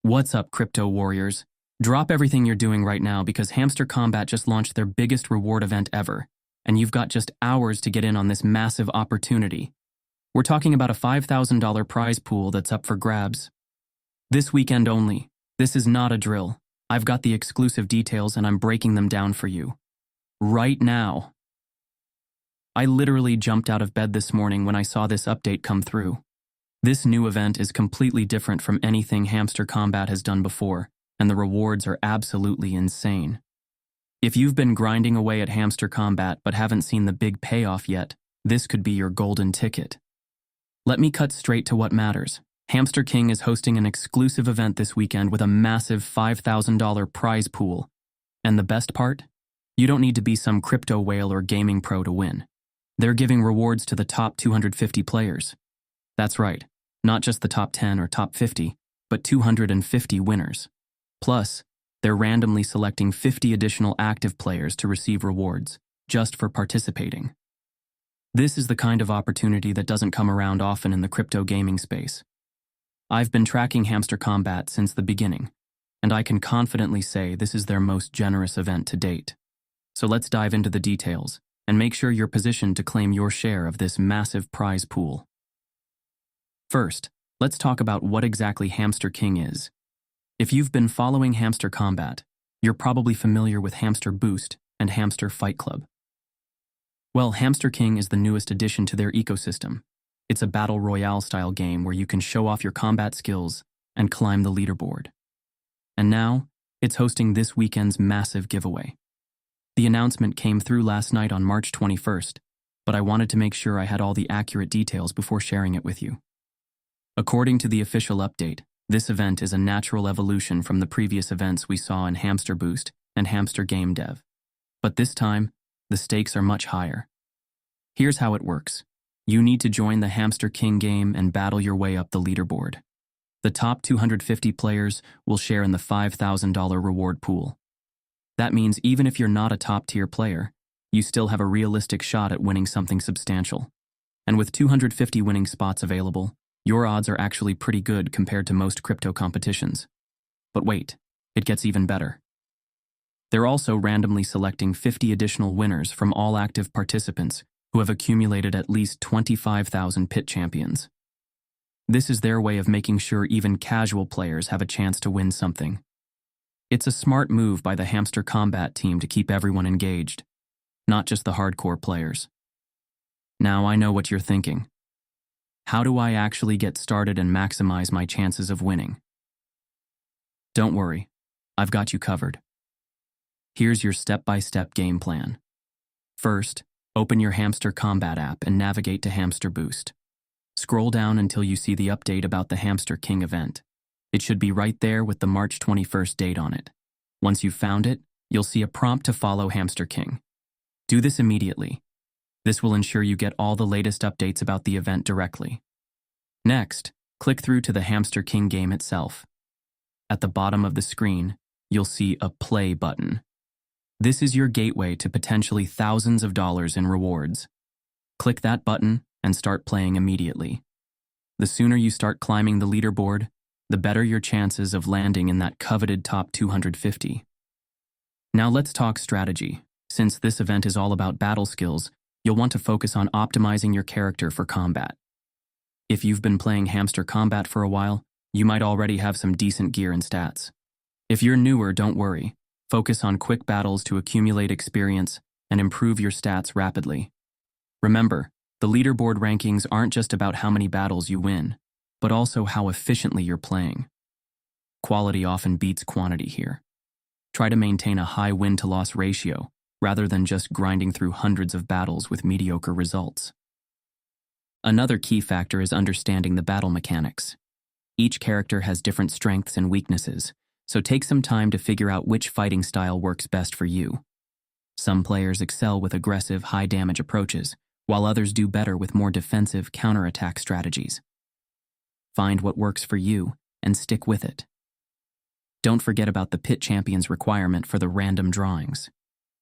What's up, crypto warriors? Drop everything you're doing right now because Hamster Kombat just launched their biggest reward event ever, and you've got just hours to get in on this massive opportunity. We're talking about a $5,000 prize pool that's up for grabs. This weekend only. This is not a drill. I've got the exclusive details and I'm breaking them down for you. Right now. I literally jumped out of bed this morning when I saw this update come through. This new event is completely different from anything Hamster Kombat has done before, and the rewards are absolutely insane. If you've been grinding away at Hamster Kombat but haven't seen the big payoff yet, this could be your golden ticket. Let me cut straight to what matters. Hamster King is hosting an exclusive event this weekend with a massive $5,000 prize pool. And the best part? You don't need to be some crypto whale or gaming pro to win. They're giving rewards to the top 250 players. That's right. Not just the top 10 or top 50, but 250 winners. Plus, they're randomly selecting 50 additional active players to receive rewards, just for participating. This is the kind of opportunity that doesn't come around often in the crypto gaming space. I've been tracking Hamster Kombat since the beginning, and I can confidently say this is their most generous event to date. So let's dive into the details, and make sure you're positioned to claim your share of this massive prize pool. First, let's talk about what exactly Hamster King is. If you've been following Hamster Kombat, you're probably familiar with Hamster Boost and Hamster Fight Club. Well, Hamster King is the newest addition to their ecosystem. It's a battle royale style game where you can show off your combat skills and climb the leaderboard. And now, it's hosting this weekend's massive giveaway. The announcement came through last night on March 21st, but I wanted to make sure I had all the accurate details before sharing it with you. According to the official update, this event is a natural evolution from the previous events we saw in Hamster Boost and Hamster Game Dev. But this time, the stakes are much higher. Here's how it works. You need to join the Hamster King game and battle your way up the leaderboard. The top 250 players will share in the $5,000 reward pool. That means even if you're not a top-tier player, you still have a realistic shot at winning something substantial. And with 250 winning spots available, your odds are actually pretty good compared to most crypto competitions. But wait, it gets even better. They're also randomly selecting 50 additional winners from all active participants who have accumulated at least 25,000 pit champions. This is their way of making sure even casual players have a chance to win something. It's a smart move by the Hamster Kombat team to keep everyone engaged, not just the hardcore players. Now I know what you're thinking. How do I actually get started and maximize my chances of winning? Don't worry, I've got you covered. Here's your step-by-step game plan. First, open your Hamster Kombat app and navigate to Hamster Boost. Scroll down until you see the update about the Hamster King event. It should be right there with the March 21st date on it. Once you've found it, you'll see a prompt to follow Hamster King. Do this immediately. This will ensure you get all the latest updates about the event directly. Next, click through to the Hamster King game itself. At the bottom of the screen, you'll see a play button. This is your gateway to potentially thousands of dollars in rewards. Click that button and start playing immediately. The sooner you start climbing the leaderboard, the better your chances of landing in that coveted top 250. Now let's talk strategy. Since this event is all about battle skills, you'll want to focus on optimizing your character for combat. If you've been playing Hamster Kombat for a while, you might already have some decent gear and stats. If you're newer, don't worry. Focus on quick battles to accumulate experience and improve your stats rapidly. Remember, the leaderboard rankings aren't just about how many battles you win, but also how efficiently you're playing. Quality often beats quantity here. Try to maintain a high win-to-loss ratio, rather than just grinding through hundreds of battles with mediocre results. Another key factor is understanding the battle mechanics. Each character has different strengths and weaknesses, so take some time to figure out which fighting style works best for you. Some players excel with aggressive, high-damage approaches, while others do better with more defensive, counterattack strategies. Find what works for you and stick with it. Don't forget about the pit champions requirement for the random drawings.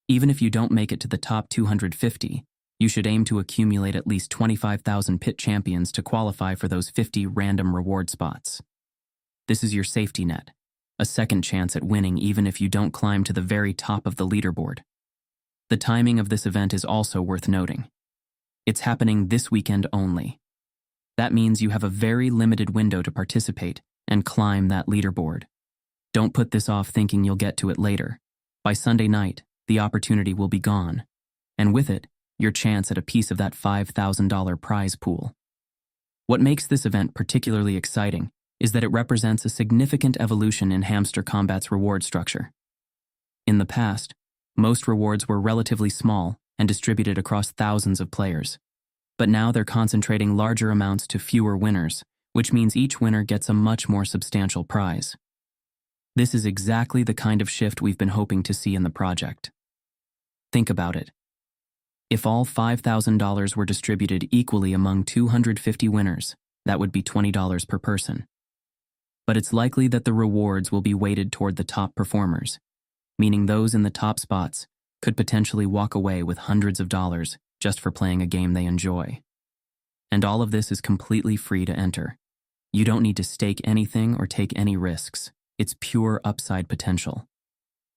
Even if you don't make it to the top 250, you should aim to accumulate at least 25,000 pit champions to qualify for those 50 random reward spots. This is your safety net, a second chance at winning even if you don't climb to the very top of the leaderboard. The timing of this event is also worth noting. It's happening this weekend only. That means you have a very limited window to participate and climb that leaderboard. Don't put this off thinking you'll get to it later. By Sunday night, the opportunity will be gone, and with it, your chance at a piece of that $5,000 prize pool. What makes this event particularly exciting is that it represents a significant evolution in Hamster Kombat's reward structure. In the past, most rewards were relatively small and distributed across thousands of players. But now they're concentrating larger amounts to fewer winners, which means each winner gets a much more substantial prize. This is exactly the kind of shift we've been hoping to see in the project. Think about it. If all $5,000 were distributed equally among 250 winners, that would be $20 per person. But it's likely that the rewards will be weighted toward the top performers, meaning those in the top spots could potentially walk away with hundreds of dollars just for playing a game they enjoy. And all of this is completely free to enter. You don't need to stake anything or take any risks. It's pure upside potential.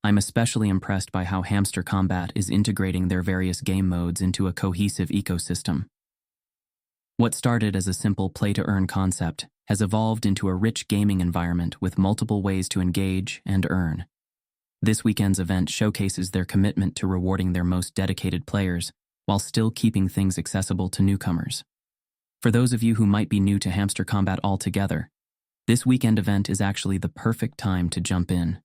I'm especially impressed by how Hamster Kombat is integrating their various game modes into a cohesive ecosystem. What started as a simple play-to-earn concept has evolved into a rich gaming environment with multiple ways to engage and earn. This weekend's event showcases their commitment to rewarding their most dedicated players while still keeping things accessible to newcomers. For those of you who might be new to Hamster Kombat altogether, this weekend event is actually the perfect time to jump in.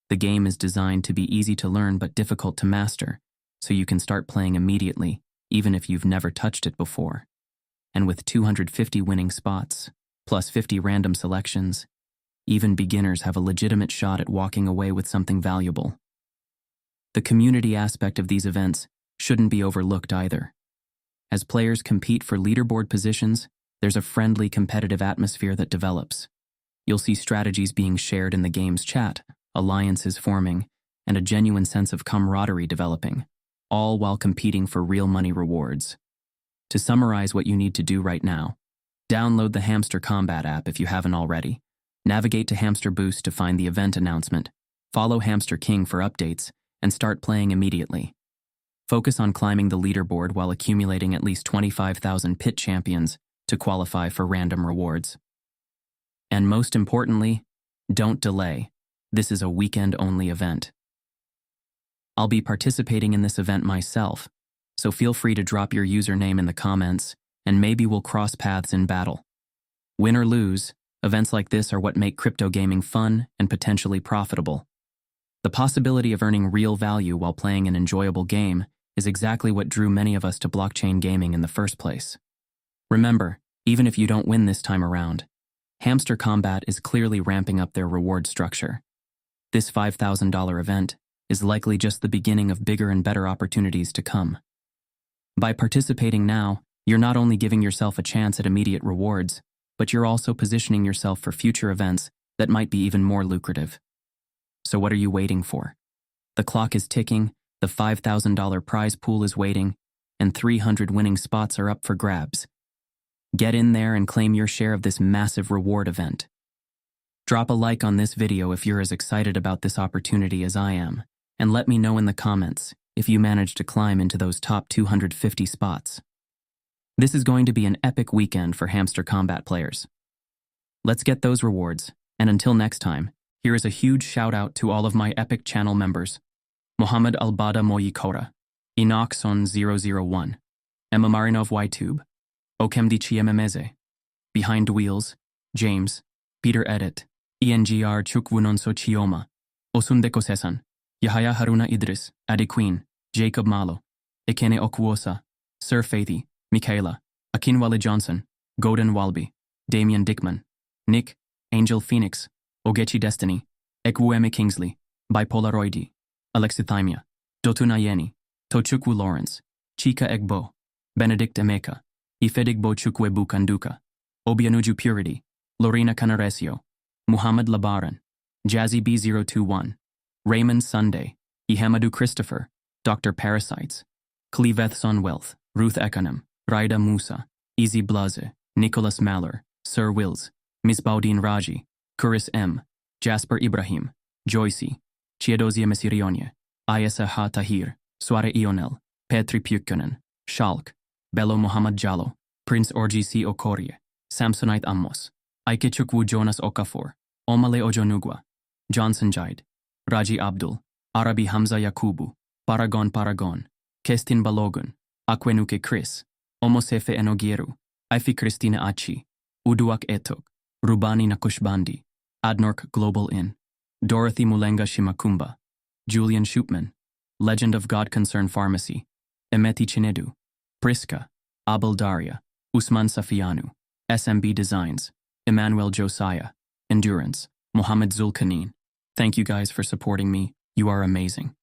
The game is designed to be easy to learn but difficult to master, so you can start playing immediately, even if you've never touched it before. And with 250 winning spots, plus 50 random selections, even beginners have a legitimate shot at walking away with something valuable. The community aspect of these events shouldn't be overlooked either. As players compete for leaderboard positions, there's a friendly competitive atmosphere that develops. You'll see strategies being shared in the game's chat, alliances forming, and a genuine sense of camaraderie developing, all while competing for real money rewards. To summarize what you need to do right now, download the Hamster Kombat app if you haven't already, navigate to Hamster Boost to find the event announcement, follow Hamster King for updates, and start playing immediately. Focus on climbing the leaderboard while accumulating at least 25,000 pit champions to qualify for random rewards. And most importantly, don't delay. This is a weekend-only event. I'll be participating in this event myself, so feel free to drop your username in the comments, and maybe we'll cross paths in battle. Win or lose, events like this are what make crypto gaming fun and potentially profitable. The possibility of earning real value while playing an enjoyable game is exactly what drew many of us to blockchain gaming in the first place. Remember, even if you don't win this time around, Hamster Kombat is clearly ramping up their reward structure. This $5,000 event is likely just the beginning of bigger and better opportunities to come. By participating now, you're not only giving yourself a chance at immediate rewards, but you're also positioning yourself for future events that might be even more lucrative. So what are you waiting for? The clock is ticking, the $5,000 prize pool is waiting, and 300 winning spots are up for grabs. Get in there and claim your share of this massive reward event. Drop a like on this video if you're as excited about this opportunity as I am, and let me know in the comments if you manage to climb into those top 250 spots. This is going to be an epic weekend for Hamster Kombat players. Let's get those rewards, and until next time, here is a huge shout out to all of my Epic channel members. Mohammed Albada Moyikora, Enoxon 001, Emma Marinov YTube, Okemdi Chiememeze, Behind Wheels, James, Peter Edit, ENGR Chukwunonso Chioma, Osundeko Sesan, Yahaya Haruna Idris, Adi Queen, Jacob Malo, Ekene Okuosa, Sir Faithy, Michaela, Akinwale Johnson, Golden Walby, Damian Dickman, Nick, Angel Phoenix, Ogechi Destiny, Ekwueme Kingsley, Bipolaroidi, Alexithymia, Dotuna Yeni, Tochukwu Lawrence, Chika Egbo, Benedict Emeka, Ifedigbo Chukwebu Kanduka, Obianuju Purity, Lorena Canaresio, Muhammad Labaran, Jazzy B021, Raymond Sunday, Ihamadu Christopher, Dr. Parasites, Cleveth Sonwealth, Ruth Ekanem, Raida Musa, Easy Blaze, Nicholas Maller, Sir Wills, Misbaudin Raji, Kuris M, Jasper Ibrahim, Joycey, Chiedozia Mesirionye, Ayesa Ha Tahir, Suare Ionel, Petri Pukkonen, Shalk, Bello Muhammad Jallo, Prince Orji C. Okorie, Samsonite Amos, Aikechukwu Jonas Okafor, Omale Ojonugwa, Johnson Jide, Raji Abdul, Arabi Hamza Yakubu, Paragon, Kestin Balogun, Akwenuke Chris, Omosefe Enogieru, Ifi Christina Achi, Uduak Etok, Rubani Nakushbandi, Adnork Global Inn, Dorothy Mulenga Shimakumba, Julian Schupman, Legend of God Concern Pharmacy, Emeti Chinedu, Priska, Abel Daria, Usman Safianu, SMB Designs, Emmanuel Josiah, Endurance, Mohammed Zulkarnain. Thank you guys for supporting me. You are amazing.